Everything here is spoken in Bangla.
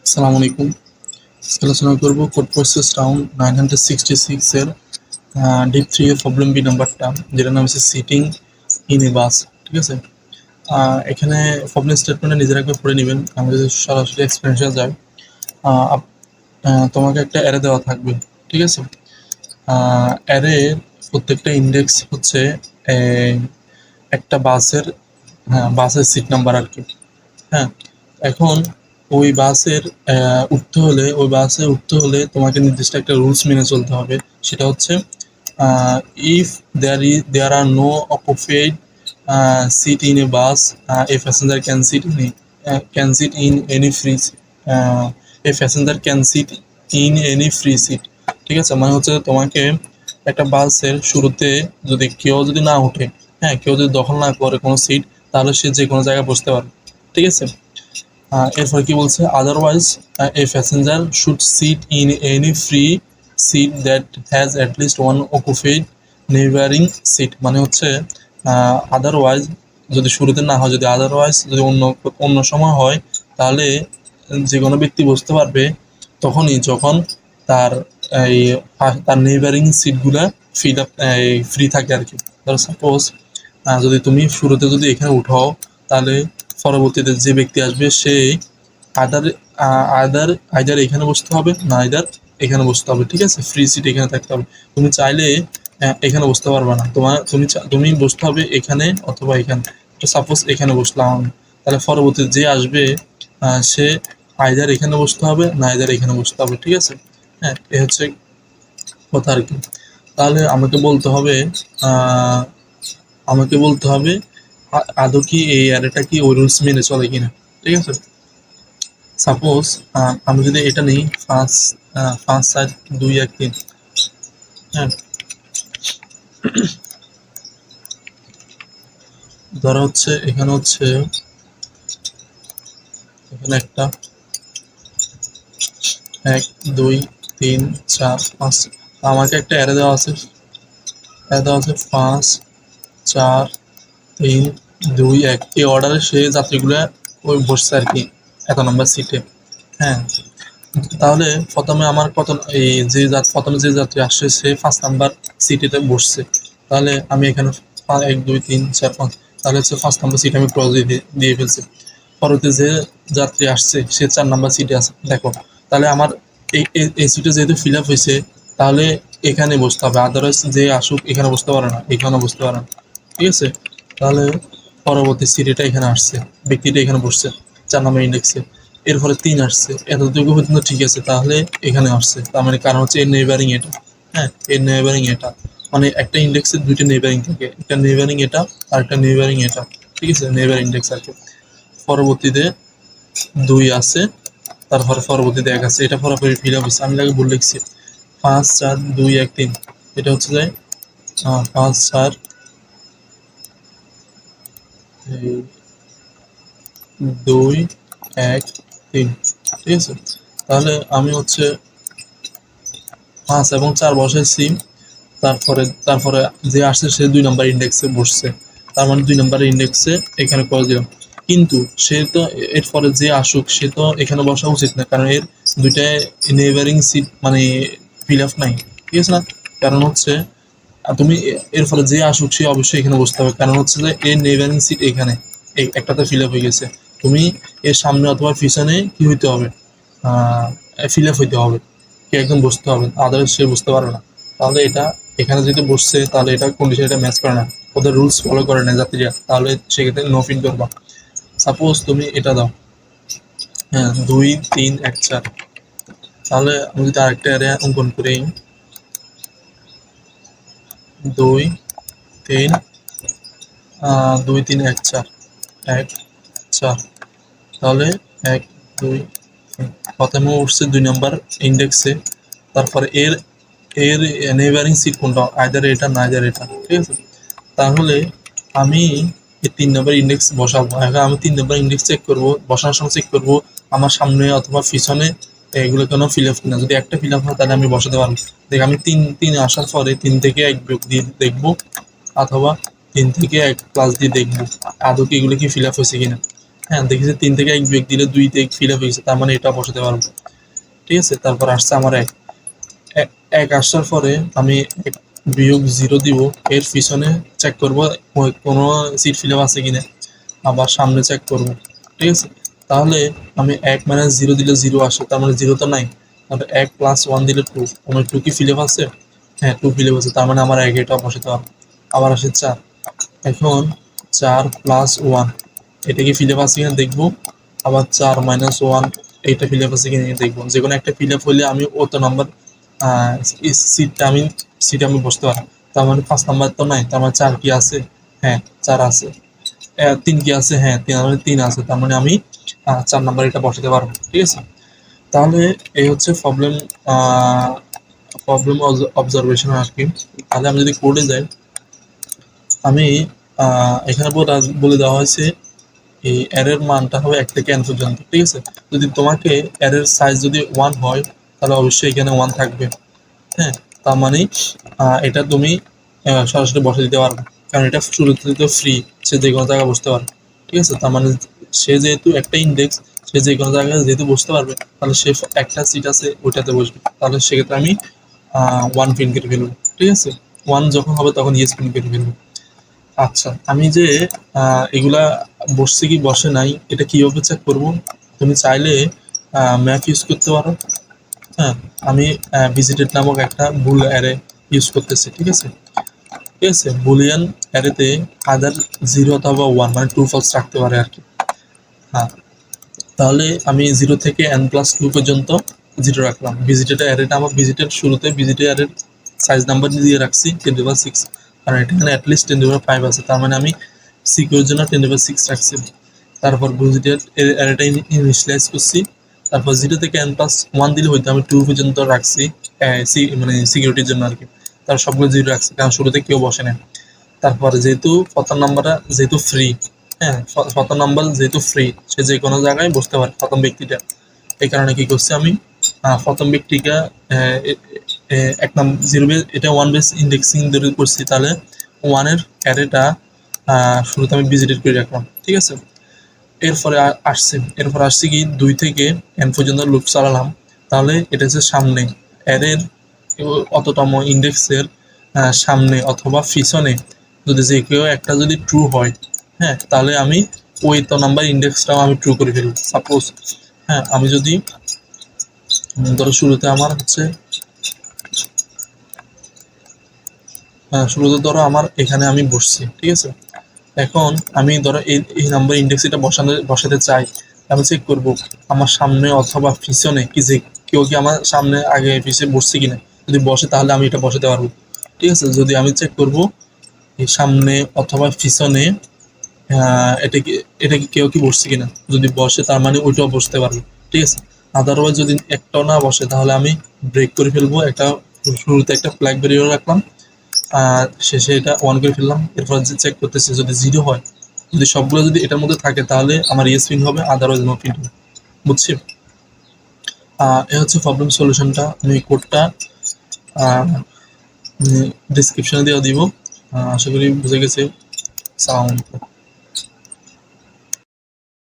আসসালামু আলাইকুম। আলোচনা করব কোড প্রসেস রাউন্ড 966 এর ডিপ 3 এর প্রবলেম বি নাম্বারটা, যেটার নাম হচ্ছে সিটিং ইন এ বাস। ঠিক আছে, এখানে প্রবলেম স্টেটমেন্টটা নিজেরা একবার পড়ে নেবেন। আমি যদি সরাসরি এক্সপ্লেনেশনে যাই, তোমাকে একটা অ্যারে দেওয়া থাকবে। ঠিক আছে, অ্যারে প্রত্যেকটা ইন্ডেক্স হচ্ছে একটা বাসের সিট নাম্বার আর কি। হ্যাঁ, এখন ওই বাসে উঠতে হলে তোমাকে নির্দিষ্ট একটা রুলস মেনে চলতে হবে। সেটা হচ্ছে if there are no occupied seat in a bus, a passenger can sit in any free a passenger can sit in any free seat. ঠিক আছে, মানে হচ্ছে তোমাকে একটা বাসের শুরুতে কেউ যদি না ওঠে, হ্যাঁ, কেউ যদি দখল না করে কোনো সিট, তাহলে সে যে কোনো জায়গায় বসতে পারবে। ঠিক আছে, এরপর কি বলছে, otherwise a passenger should sit in any free seat that has at least one occupied neighbouring seat. মানে হচ্ছে আদারওয়াইজ যদি শুরুতে না হয়, যদি অন্য অন্য সময় হয়, তাহলে যে কোনো ব্যক্তি বসতে পারবে তখনই যখন তার এই তার নেইবারিং সিটগুলা ফ্রি থাকে আর কি। ধরো সাপোজ যদি তুমি শুরুতে এখানে উঠাও, তাহলে পরবর্তীতে যে ব্যক্তি আসবে সে আদার আদার আইদার এখানে বসতে হবে, না আইদার এখানে বসতে হবে। ঠিক আছে, ফ্রি সিট এখানে থাকতে হবে। তুমি চাইলে এখানে বসতে পারবে না, তুমি বসতে হবে এখানে অথবা এখানে। তো সাপোজ এখানে বসলাম আমি, তাহলে পরবর্তীতে যে আসবে সে আইদার এখানে বসতে হবে, না আইদার এখানে বসতে হবে। ঠিক আছে, হ্যাঁ, এ হচ্ছে কথা আর কি। তাহলে আমাকে বলতে হবে আদৌ কি এই অ্যারেটা কি ওই রুলস মেনে চলে কিনা। ঠিক আছে, সাপোজ আমি যদি এটা নিই 5 4 2 1 3, হ্যাঁ, ধরা হচ্ছে এখানে একটা 1 2 3 4 5। আমাকে একটা অ্যারে দেওয়া আছে 5 4 3 2 1। এই অর্ডারে সে যাত্রীগুলো ওই বসছে আর কি, এত নম্বর সিটে। হ্যাঁ, তাহলে প্রথমে যে যাত্রী আসছে সে 5 নাম্বার সিটেতে বসছে। তাহলে আমি এখানে 1 2 3 4 5, তাহলে হচ্ছে 5 নাম্বার সিট আমি ক্রস দিয়ে ফেলছি। পরবর্তী যে যাত্রী আসছে সে 4 নাম্বার সিটে আছে। দেখো, তাহলে আমার এই সিটে যেহেতু ফিল আপ হয়েছে, তাহলে এখানে বসতে হবে। আদারওয়াইজ যে আসুক এখানে বসতে পারে না, এখানে বসতে পারে না। ঠিক আছে, তাহলে পরবর্তী সিটটা এখানে আসছে, ব্যক্তিটা এখানে বসছে 4 নাম্বার ইন্ডেক্সে। এর ফলে 3 আসছে, এতটুকু পর্যন্ত ঠিক আছে, তাহলে এখানে আসছে। তার মানে কারণ হচ্ছে এর নেইবারিং এটা। হ্যাঁ, এর নেইবারিং এটা, মানে একটা ইন্ডেক্সের 2টা নেইবারিং থাকে, একটা নেইবারিং এটা আর একটা নেইবারিং এটা। ঠিক আছে, নেইবার ইন্ডেক্স আর কি। পরবর্তীতে 2 আছে, তারপরে পরবর্তীতে 1 আছে। এটা পুরোপুরি ফিল আপ হচ্ছে। আমি আগে ভুল লিখছি 5 4 2 1 3। এটা হচ্ছে যে 5 4 2 1 3। ঠিক আছে, তাহলে আমি হচ্ছে 5 এবং 4 বসাইছি। তারপরে যে আসছে সে 2 নাম্বার ইন্ডেক্সে বসছে। তার মানে 2 নাম্বার ইন্ডেক্সে এখানে ক্রস দিলাম। কিন্তু সে তো এরপরে যে আসুক সে তো এখানে বসা উচিত না, কারণ এর 2টা নেইবারিং সিট মানে ফিল আপ নাই। ঠিক আছে না, কারণ হচ্ছে তুমি এর ফলে যে আসুক সে অবশ্যই এখানে বসতে হবে, কারণ হচ্ছে যে এর নেইবারিং সিট এখানে এই একটাতে ফিল আপ হয়ে গেছে। তুমি এর সামনে অথবা পিছনে কি হইতে হবে, ফিল আপ হইতে হবে, কেউ একদম বসতে হবে, আদারওয়াইজ সে বুঝতে পারবে না। তাহলে এটা এখানে যদি বসছে তাহলে এটা কন্ডিশন এটা ম্যাচ করে না, ওদের রুলস ফলো করে না যাত্রীরা, তাহলে সেক্ষেত্রে নো ফিল করবা। সাপোজ তুমি এটা দাও, হ্যাঁ, 2 3 1 4। তাহলে আমি যদি আরেকটা এরিয়া অঙ্কন করি 2 3 2 3 1 4 1 4। তাহলে 1 2 3 প্রথমে উঠছে 2 নাম্বার ইন্ডেক্সে। তারপরে এর এর নেইবারিং সিট কোনটা, আইদার এটা না আইদার এটা। ঠিক আছে, তাহলে আমি এই 3 নাম্বার ইন্ডেক্স বসাবো। এখন আমি 3 নাম্বার ইন্ডেক্স চেক করবো, বসানোর সময় চেক করবো আমার সামনে অথবা পিছনে এগুলো কেন ফিল আপ কিনা। যদি একটা ফিল আপ হয় তাহলে আমি বসাতে পারবো। দেখ, আমি 3 আসার পরে 3 থেকে 1 বিয়োগ দিয়ে দেখবো, অথবা 3 থেকে 1 প্লাস দিয়ে দেখবো আদৌ কি এগুলো কি ফিল আপ হয়েছে কিনা। হ্যাঁ দেখি যে 3 থেকে 1 বিয়োগ দিলে 2 তে ফিল আপ হয়েছে, তার মানে এটা বসাতে পারবো। ঠিক আছে, তারপর আসছে আমার 1 এক আসার পরে আমি 1 বিয়োগ 0 দিব, এর পিছনে চেক করব কোনো সিট ফিল আপ আছে কিনা, আবার সামনে চেক করব। ঠিক আছে, তাহলে আমি 1 মাইনাস 0 দিলে 0 আসে, তার মানে 0 তো নাই। তাহলে 1 প্লাস 1 দিলে 2, আমার 2 কি ফিল আপ আছে? হ্যাঁ 2 ফিল আপ আছে, তার মানে আমার 1 এটা বসাতে হবে। আবার আসে 4, এখন 4 প্লাস 1 এটা কি ফিল আপ আছে কিনা দেখবো। আবার 4 মাইনাস 1 এইটা ফিল আপ আছে কিনা দেখবো। যে কোনো একটা ফিল আপ হলে আমি অত নাম্বার সিটটা আমি বসতে পারি। তার মানে 5 নাম্বার তো নাই, তার মানে 4 কি আছে? হ্যাঁ 4 আছে। 3 কি আছে? হ্যাঁ 3 আছে, তার মানে আমি 4 নাম্বার এটা বসাতে পারবো। ঠিক আছে, তাহলে এই হচ্ছে প্রবলেম অবজারভেশন আর কি। তাহলে আমি যদি কোডে যাই, আমি এখানে বলে দেওয়া হয়েছে এই অ্যারের মানটা হবে 1 থেকে n পর্যন্ত। ঠিক আছে, যদি তোমাকে অ্যারের সাইজ যদি 1 হয় তাহলে অবশ্যই এখানে 1 থাকবে। হ্যাঁ, তার মানে এটা তুমি সরাসরি বসে দিতে পারবে, কারণ এটা শুরুতে তো ফ্রি, সে যে কোনো জায়গায় বসতে পারে। ঠিক আছে, তার মানে সে যেহেতু একটা ইন্ডেক্স, সে যে কোনো জায়গায় যেহেতু বসতে পারবে, তাহলে সে একটা সিট আছে ওইটাতে বসবে। তাহলে সেক্ষেত্রে আমি 1 প্রিন্ট করে ফেলবো। ঠিক আছে, 1 যখন হবে তখন ইয়েস প্রিন্ট করে ফেলবো। আচ্ছা, আমি যে এগুলা বসছে কি বসে নাই এটা কিভাবে চেক করব? তুমি চাইলে ম্যাপ ইউজ করতে পারো। হ্যাঁ, আমি ভিজিটেড নামক একটা বুল অ্যারে ইউজ করতেছি। ঠিক আছে, ঠিক আছে, বুলিয়ান অ্যারেতে আদার 0 অথবা 1 মানে ট্রু ফলস রাখতে পারে আর কি। হ্যাঁ, তাহলে আমি 0 থেকে n+2 পর্যন্ত 0 রাখলাম। ভিজিটেড অ্যারেটা আমার ভিজিটেড শুরুতে ভিজিটেড অ্যারের সাইজ নাম্বার দিয়ে রাখছি 10^6, কারণ এটা এখানে অ্যাটলিস্ট 10^5 আছে, তার মানে আমি সিকিউরের জন্য 10^6 রাখছি। তারপর ভিজিটেড অ্যারেটা ইনিশিয়ালাইজ করছি, তারপর 0 থেকে n+1 দিলে হয়তো আমি 2 পর্যন্ত রাখছি মানে সিকিউরিটির জন্য আর কি। তার সবগুলো 0 রাখছি, কারণ শুরুতে কেউ বসে না। তারপর যেহেতু প্রথম নাম্বারটা যেহেতু ফ্রি, হ্যাঁ প্রথম নাম্বার যেহেতু ফ্রি, সে যে কোনো জায়গায় বসতে পারে প্রথম ব্যক্তিটা। এই কারণে কি করছি আমি প্রথম ব্যক্তিটা 1 নাম্বার 0 বেস, এটা 1 বেস ইন্ডেক্সিং ধরে করছি, তাহলে 1 এর অ্যারেটা শুরুতে আমি ভিজিটেড করে রাখলাম। ঠিক আছে, এরপর আসছে কি 2 থেকে n পর্যন্ত লুপ চালালাম, তাহলে এটা হচ্ছে সামনে অ্যারের অততম ইন্ডেক্সের সামনে অথবা পিছনে যদি যে কেউ একটা যদি ট্রু হয়, হ্যাঁ তাহলে আমি ওই তো নাম্বার ইন্ডেক্সটাও আমি ট্রু করে ফেলব। সাপোজ হ্যাঁ আমি যদি ধরো শুরুতে আমার হচ্ছে শুরুতে ধরো আমার এখানে আমি বসছি। ঠিক আছে, এখন আমি ধরো এই নাম্বার ইন্ডেক্স এটা বসাতে চাই, আমি চেক করব আমার সামনে অথবা পিছনে কি যে কেউ কি আমার সামনে আগে পিছিয়ে বসছে কিনা। যদি বসে তাহলে আমি এটা বসাতে পারবো। ঠিক আছে, যদি আমি চেক করব এই সামনে অথবা পিছনে এটা কি কেউ কি বসছে কিনা, যদি বসে তার মানে ওইটাও বসতে পারবে। ঠিক আছে, আদারওয়াইজ যদি একটাও না বসে তাহলে আমি ব্রেক করে ফেলবো। একটা শুরুতে একটা ফ্ল্যাগ বেরিয়ে রাখলাম, শেষে এটা 1 করে ফেললাম। এরপর যে চেক করতেছি যদি 0 হয়, যদি সবগুলো যদি এটার মধ্যে থাকে তাহলে আমার ইয়েস প্রিন্ট হবে, আদারওয়াইজ নো প্রিন্ট হবে। বুঝছি? এ হচ্ছে প্রবলেম সলিউশনটা। আমি কোডটা ডিসক্রিপশনে দিয়ে দিব। আশা করি বুঝে গেছে। সালাম আলাইকুম।